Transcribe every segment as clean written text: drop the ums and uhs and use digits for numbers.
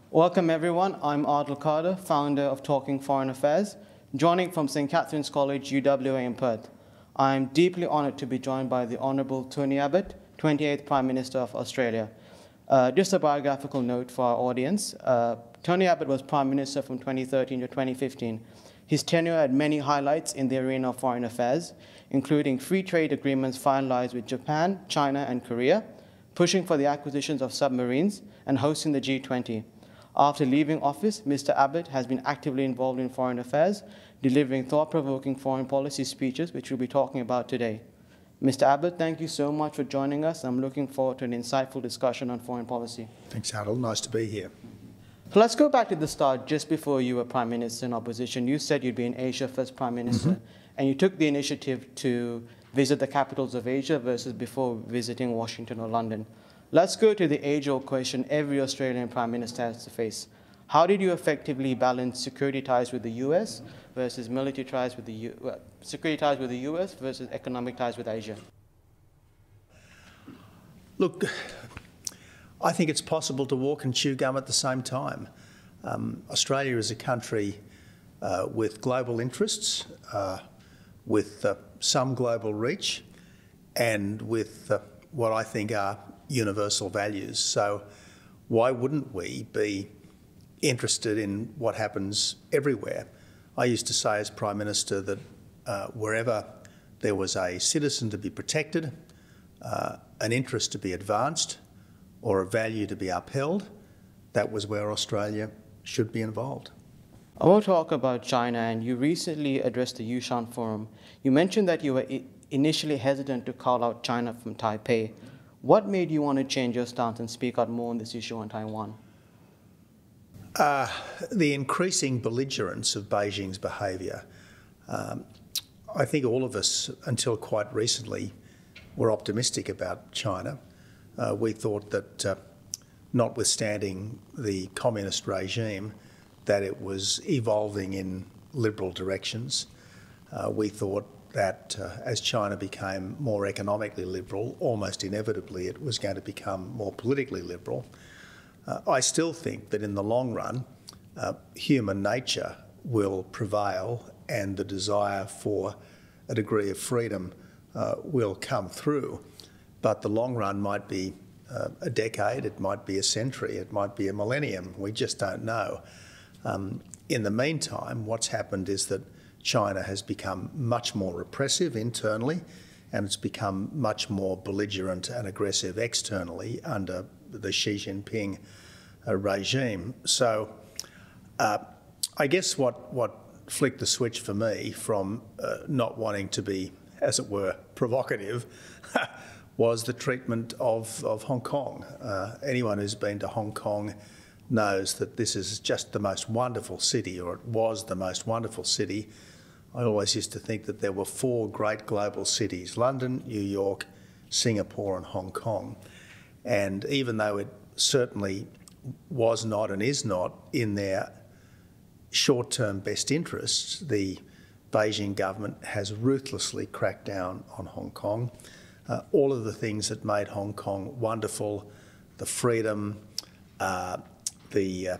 Welcome everyone, I'm Adil Cader, founder of Talking Foreign Affairs, joining from St. Catherine's College, UWA in Perth. I'm deeply honoured to be joined by the Honourable Tony Abbott, 28th Prime Minister of Australia. Just a biographical note for our audience. Tony Abbott was Prime Minister from 2013 to 2015. His tenure had many highlights in the arena of foreign affairs, including free trade agreements finalized with Japan, China, and Korea, pushing for the acquisitions of submarines, and hosting the G20. After leaving office, Mr. Abbott has been actively involved in foreign affairs, delivering thought-provoking foreign policy speeches, which we'll be talking about today. Mr. Abbott, thank you so much for joining us. I'm looking forward to an insightful discussion on foreign policy. Thanks, Adil. Nice to be here. So let's go back to the start. Just before you were Prime Minister in opposition, you said you'd be an Asia-first Prime Minister, and you took the initiative to visit the capitals of Asia versus before visiting Washington or London. Let's go to the age-old question every Australian Prime Minister has to face. How did you effectively balance security ties with the US versus military ties with the security ties with the US versus economic ties with Asia? Look, I think it's possible to walk and chew gum at the same time. Australia is a country with global interests, with some global reach, and with what I think are universal values. So why wouldn't we be interested in what happens everywhere? I used to say as Prime Minister that wherever there was a citizen to be protected, an interest to be advanced, or a value to be upheld, that was where Australia should be involved. I want to talk about China, and you recently addressed the Yushan Forum. You mentioned that you were initially hesitant to call out China from Taipei. What made you want to change your stance and speak out more on this issue on Taiwan? The increasing belligerence of Beijing's behaviour. I think all of us, until quite recently, were optimistic about China. We thought that, notwithstanding the communist regime, that it was evolving in liberal directions. We thought that as China became more economically liberal, almost inevitably it was going to become more politically liberal. I still think that in the long run, human nature will prevail and the desire for a degree of freedom will come through. But the long run might be a decade, it might be a century, it might be a millennium. We just don't know. In the meantime, what's happened is that China has become much more repressive internally, and it's become much more belligerent and aggressive externally under the Xi Jinping regime. So I guess what flicked the switch for me from not wanting to be, as it were, provocative was the treatment of Hong Kong. Anyone who's been to Hong Kong knows that this is just the most wonderful city, or it was the most wonderful city. I always used to think that there were 4 great global cities: London, New York, Singapore and Hong Kong. And even though it certainly was not and is not in their short-term best interests, the Beijing government has ruthlessly cracked down on Hong Kong. All of the things that made Hong Kong wonderful, the freedom, the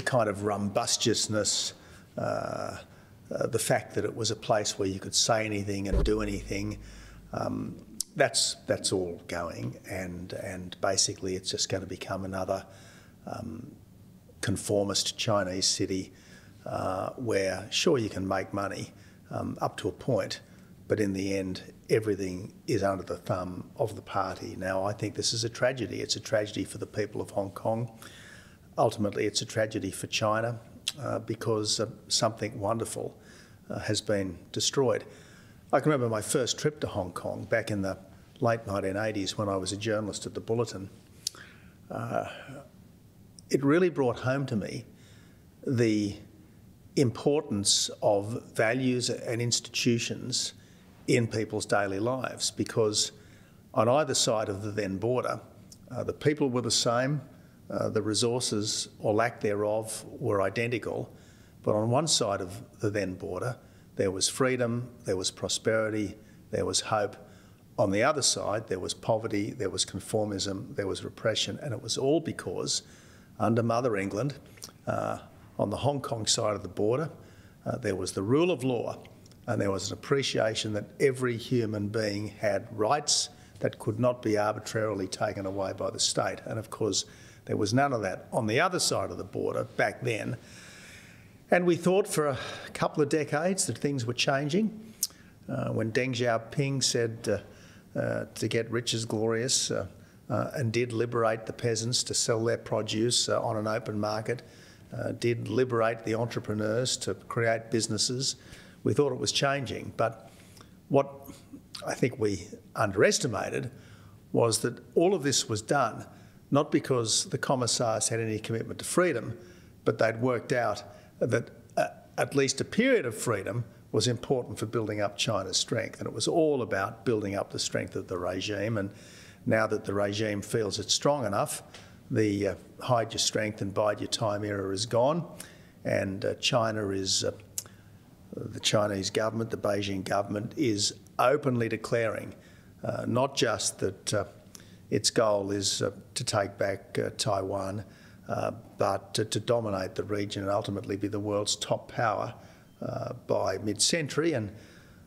kind of rumbustiousness, the fact that it was a place where you could say anything and do anything, that's all going, and basically it's just going to become another conformist Chinese city where, sure, you can make money up to a point, but in the end everything is under the thumb of the party. Now, I think this is a tragedy. It's a tragedy for the people of Hong Kong. Ultimately, it's a tragedy for China because something wonderful has been destroyed. I can remember my first trip to Hong Kong back in the late 1980s when I was a journalist at the Bulletin. It really brought home to me the importance of values and institutions in people's daily lives, because on either side of the then border, the people were the same, the resources or lack thereof were identical, but on one side of the then border there was freedom, there was prosperity, there was hope. on the other side, there was poverty, there was conformism, there was repression, and it was all because under Mother England, on the Hong Kong side of the border, there was the rule of law, and there was an appreciation that every human being had rights that could not be arbitrarily taken away by the state. And of course, there was none of that on the other side of the border back then. And we thought for a couple of decades that things were changing. When Deng Xiaoping said to get rich is glorious and did liberate the peasants to sell their produce on an open market, did liberate the entrepreneurs to create businesses, we thought it was changing. But what I think we underestimated was that all of this was done not because the commissars had any commitment to freedom, but they'd worked out that at least a period of freedom was important for building up China's strength. And it was all about building up the strength of the regime. And now that the regime feels it's strong enough, the hide your strength and bide your time era is gone. And China is, the Chinese government, the Beijing government, is openly declaring not just that its goal is to take back Taiwan, but to dominate the region and ultimately be the world's top power by mid-century. And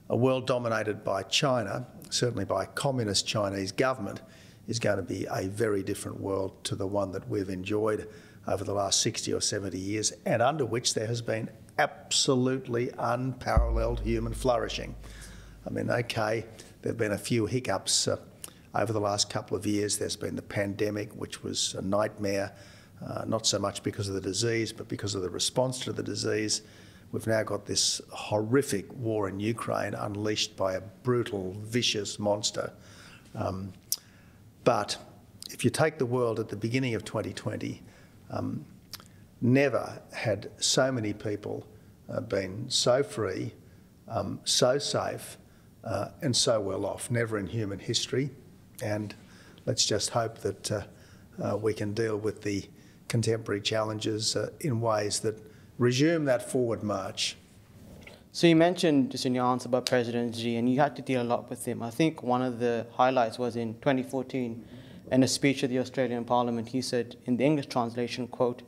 a world dominated by China, certainly by a communist Chinese government, is going to be a very different world to the one that we've enjoyed over the last 60 or 70 years, and under which there has been absolutely unparalleled human flourishing. I mean, okay, there have been a few hiccups over the last couple of years. There's been the pandemic, which was a nightmare, not so much because of the disease, but because of the response to the disease. We've now got this horrific war in Ukraine unleashed by a brutal, vicious monster. But if you take the world at the beginning of 2020, never had so many people been so free, so safe, and so well off. Never in human history. And let's just hope that we can deal with the contemporary challenges in ways that resume that forward march. So you mentioned just in your answer about President Xi, and you had to deal a lot with him. I think one of the highlights was in 2014, in a speech at the Australian Parliament, he said, in the English translation, quote,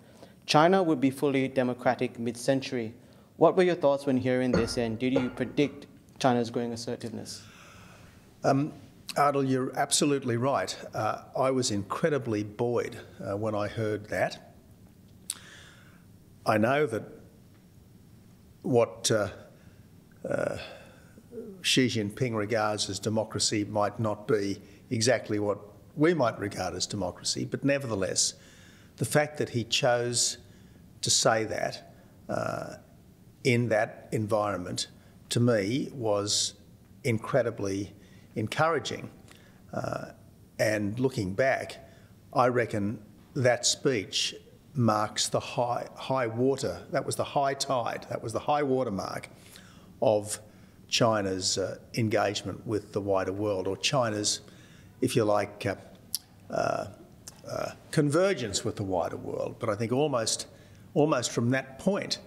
"China would be fully democratic mid-century." What were your thoughts when hearing this, and did you predict China's growing assertiveness? Adil, you're absolutely right. I was incredibly buoyed when I heard that. I know that what Xi Jinping regards as democracy might not be exactly what we might regard as democracy, but nevertheless, the fact that he chose to say that in that environment, to me, was incredibly encouraging. And looking back, I reckon that speech marks the high water. That was the high tide. That was the high water mark of China's engagement with the wider world, or China's, if you like, convergence with the wider world. But I think almost from that point,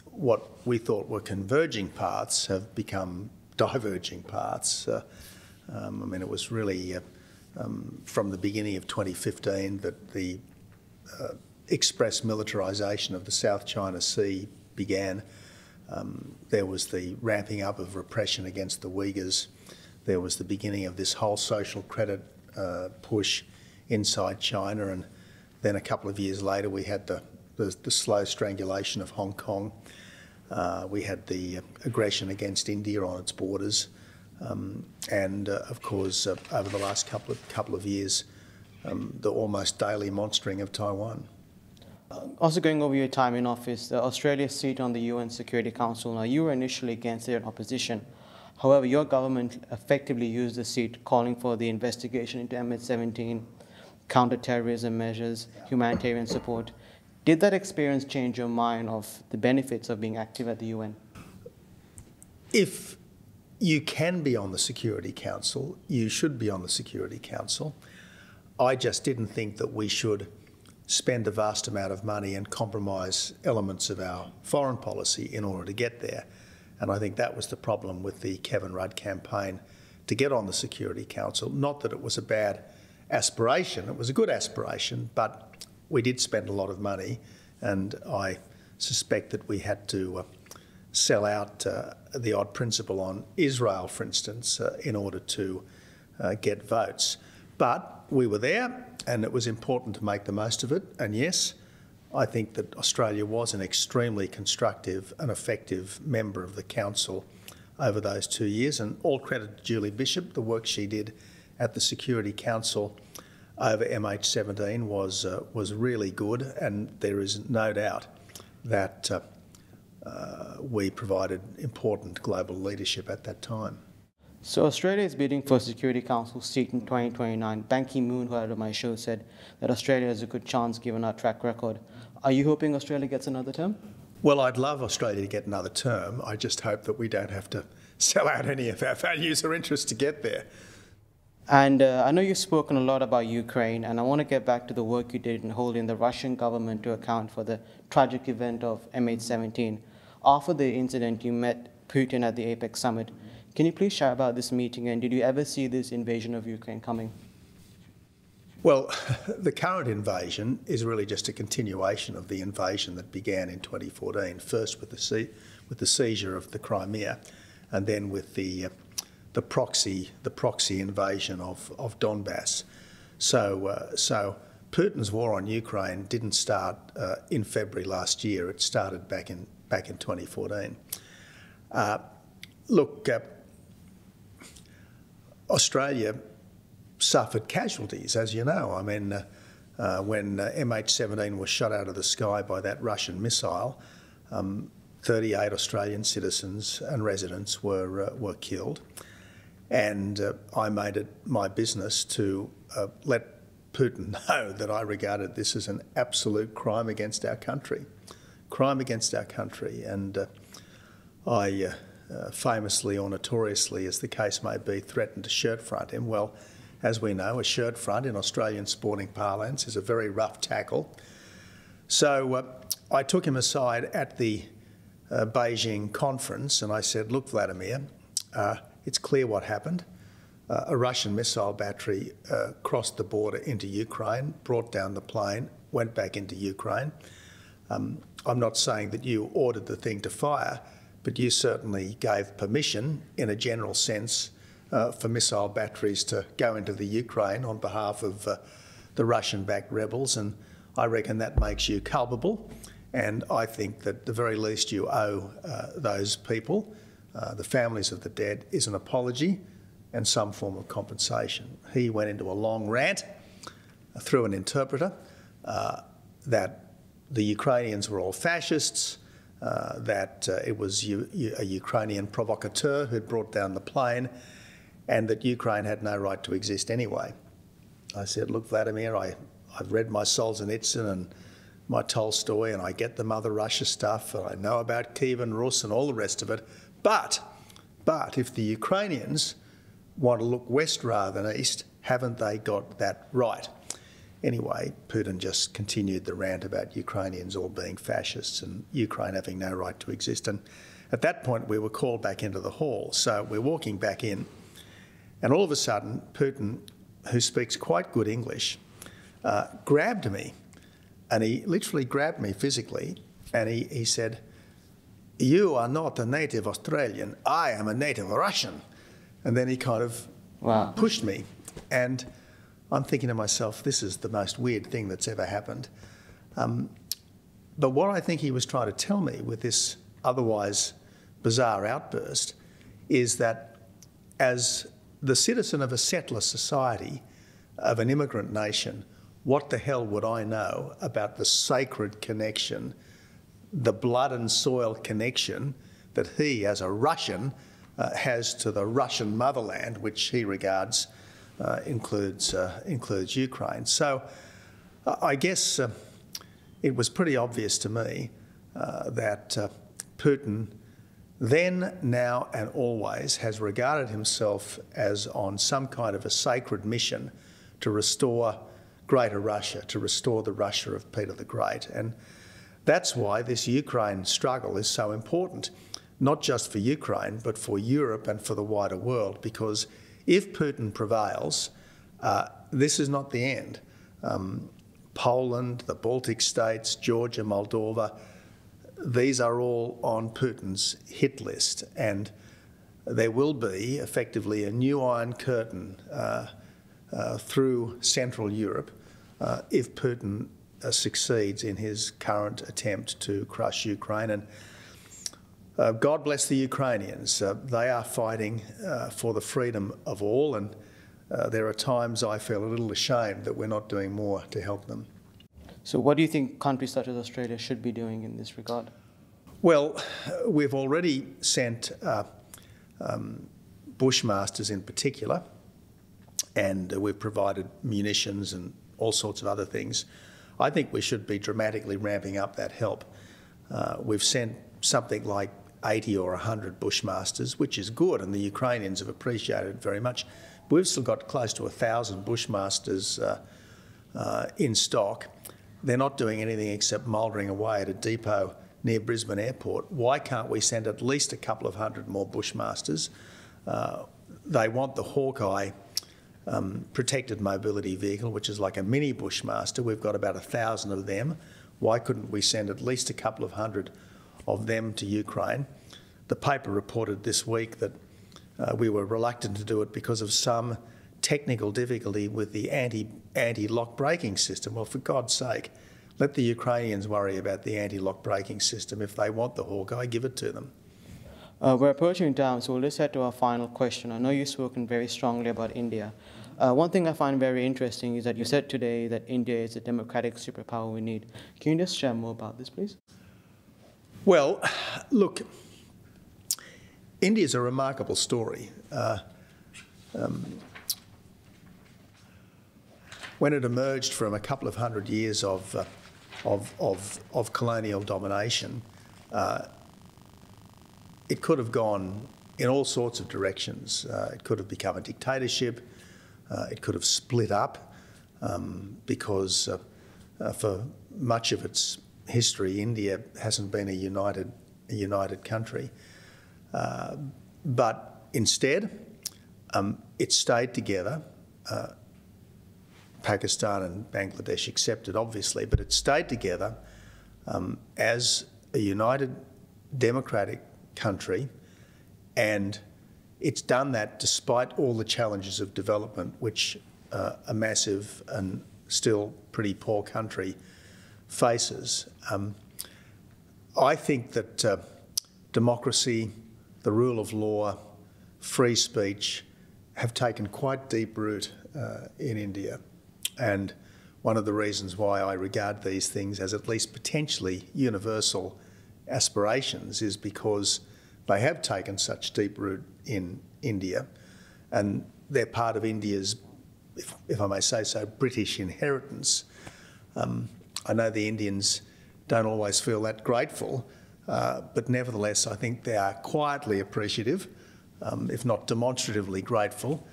what we thought were converging paths have become diverging paths. I mean, it was really from the beginning of 2015 that the express militarisation of the South China Sea began. There was the ramping up of repression against the Uyghurs. There was the beginning of this whole social credit push inside China, and then a couple of years later we had the slow strangulation of Hong Kong. We had the aggression against India on its borders, and of course over the last couple of years the almost daily monstering of Taiwan. Also going over your time in office, Australia's seat on the UN Security Council, now you were initially against it in opposition. However, your government effectively used the seat calling for the investigation into MH17, counter-terrorism measures, humanitarian support. Did that experience change your mind of the benefits of being active at the UN? If you can be on the Security Council, you should be on the Security Council. I just didn't think that we should spend a vast amount of money and compromise elements of our foreign policy in order to get there. And I think that was the problem with the Kevin Rudd campaign to get on the Security Council. Not that it was a bad aspiration, it was a good aspiration, but we did spend a lot of money, and I suspect that we had to sell out the odd principle on Israel, for instance, in order to get votes. But we were there, and it was important to make the most of it. And yes, I think that Australia was an extremely constructive and effective member of the Council over those 2 years, and all credit to Julie Bishop. The work she did at the Security Council over MH17 was really good, and there is no doubt that we provided important global leadership at that time. So Australia is bidding for a Security Council seat in 2029. Ban Ki-moon, who had on my show, said that Australia has a good chance given our track record. Are you hoping Australia gets another term? Well, I'd love Australia to get another term. I just hope that we don't have to sell out any of our values or interests to get there. And I know you've spoken a lot about Ukraine, and I want to get back to the work you did in holding the Russian government to account for the tragic event of MH17. After the incident, you met Putin at the APEC summit. Can you please share about this meeting, and did you ever see this invasion of Ukraine coming? Well, the current invasion is really just a continuation of the invasion that began in 2014, first with the seizure of the Crimea, and then with the proxy invasion of Donbass. So Putin's war on Ukraine didn't start in February last year. It started back in 2014. Look, Australia suffered casualties, as you know. I mean, when MH17 was shot out of the sky by that Russian missile, 38 Australian citizens and residents were killed. And I made it my business to let Putin know that I regarded this as an absolute crime against our country. Crime against our country. And I famously or notoriously, as the case may be, threatened to shirt front him. Well, as we know, a shirt front in Australian sporting parlance is a very rough tackle. So I took him aside at the Beijing conference and I said, look, Vladimir, it's clear what happened. A Russian missile battery crossed the border into Ukraine, brought down the plane, went back into Ukraine. I'm not saying that you ordered the thing to fire, but you certainly gave permission, in a general sense, for missile batteries to go into the Ukraine on behalf of the Russian-backed rebels, and I reckon that makes you culpable. And I think that the very least you owe those people, the families of the dead, is an apology and some form of compensation. He went into a long rant through an interpreter that the Ukrainians were all fascists, that it was a Ukrainian provocateur who'd brought down the plane, and that Ukraine had no right to exist anyway. I said, look, Vladimir, I've read my Solzhenitsyn and my Tolstoy, and I get the Mother Russia stuff, and I know about Kievan Rus and all the rest of it, but if the Ukrainians want to look west rather than east, haven't they got that right? Anyway, Putin just continued the rant about Ukrainians all being fascists and Ukraine having no right to exist. And at that point, we were called back into the hall. So we're walking back in, and all of a sudden, Putin, who speaks quite good English, grabbed me, and he literally grabbed me physically, and he said, "You are not a native Australian, I am a native Russian." And then he kind of pushed me. And I'm thinking to myself, this is the most weird thing that's ever happened. But what I think he was trying to tell me with this otherwise bizarre outburst is that as the citizen of a settler society, of an immigrant nation, what the hell would I know about the sacred connection, the blood and soil connection that he, as a Russian, has to the Russian motherland, which he regards includes Ukraine. So I guess it was pretty obvious to me that Putin then, now and always has regarded himself as on some kind of a sacred mission to restore Greater Russia, to restore the Russia of Peter the Great. And that's why this Ukraine struggle is so important, not just for Ukraine, but for Europe and for the wider world, because if Putin prevails, this is not the end. Poland, the Baltic states, Georgia, Moldova, these are all on Putin's hit list, and there will be effectively a new Iron Curtain through Central Europe if Putin succeeds in his current attempt to crush Ukraine. And God bless the Ukrainians. They are fighting for the freedom of all, and there are times I feel a little ashamed that we're not doing more to help them. So what do you think countries such as Australia should be doing in this regard? Well, we've already sent Bushmasters in particular, and we've provided munitions and all sorts of other things. I think we should be dramatically ramping up that help. We've sent something like 80 or 100 Bushmasters, which is good, and the Ukrainians have appreciated it very much. We've still got close to 1,000 Bushmasters in stock. They're not doing anything except mouldering away at a depot near Brisbane Airport. Why can't we send at least a couple of hundred more Bushmasters? They want the Hawkeye protected mobility vehicle, which is like a mini Bushmaster. We've got about 1,000 of them. Why couldn't we send at least a couple of hundred of them to Ukraine? The paper reported this week that we were reluctant to do it because of some technical difficulty with the anti-lock braking system. Well, for God's sake, let the Ukrainians worry about the anti-lock braking system. If they want the Hawkeye, give it to them. We're approaching time, so let's head to our final question. I know you've spoken very strongly about India. One thing I find very interesting is that you said today that India is a democratic superpower we need. Can you just share more about this, please? Well, look, India's a remarkable story. When it emerged from a couple of hundred years of colonial domination, it could have gone in all sorts of directions. It could have become a dictatorship. It could have split up because for much of its history, India hasn't been a united country. But instead, it stayed together. Pakistan and Bangladesh accepted, obviously, but it stayed together as a united democratic country, and it's done that despite all the challenges of development which a massive and still pretty poor country faces. I think that democracy, the rule of law, free speech have taken quite deep root in India. And one of the reasons why I regard these things as at least potentially universal aspirations is because they have taken such deep root in India, and they're part of India's, if I may say so, British inheritance. I know the Indians don't always feel that grateful, but nevertheless I think they are quietly appreciative, if not demonstratively grateful,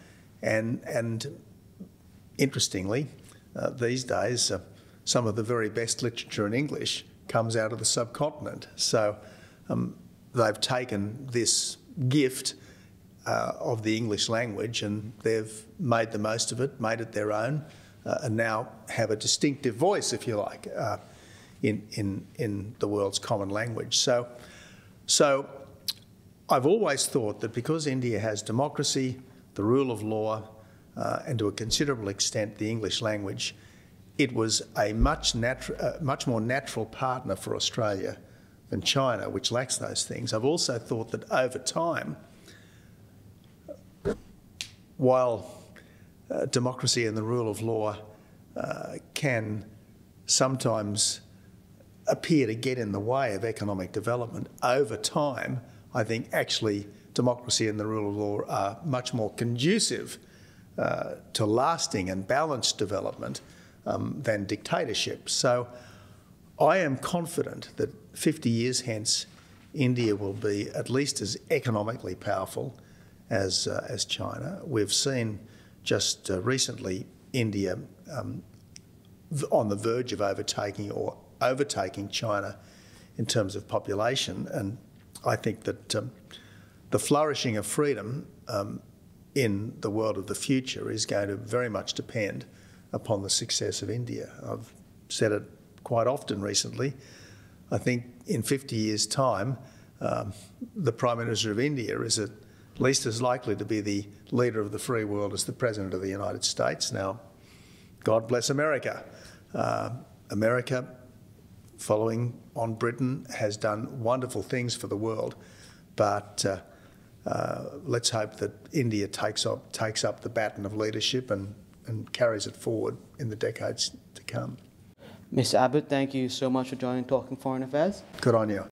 and interestingly, these days, some of the very best literature in English comes out of the subcontinent. So they've taken this gift of the English language and they've made the most of it, made it their own, and now have a distinctive voice, if you like, in the world's common language. So I've always thought that because India has democracy, the rule of law, and to a considerable extent the English language, it was a much more natural partner for Australia than China, which lacks those things. I've also thought that over time, while democracy and the rule of law can sometimes appear to get in the way of economic development, over time, I think actually democracy and the rule of law are much more conducive to lasting and balanced development than dictatorship. So I am confident that 50 years hence, India will be at least as economically powerful as China. We've seen just recently India on the verge of overtaking China in terms of population, and I think that the flourishing of freedom in the world of the future is going to very much depend upon the success of India. I've said it quite often recently. I think in 50 years' time, the Prime Minister of India is at least as likely to be the leader of the free world as the President of the United States. Now, God bless America. America, following on Britain, has done wonderful things for the world, but let's hope that India takes up the baton of leadership and carries it forward in the decades to come. Mr Abbott, thank you so much for joining Talking Foreign Affairs. Good on you.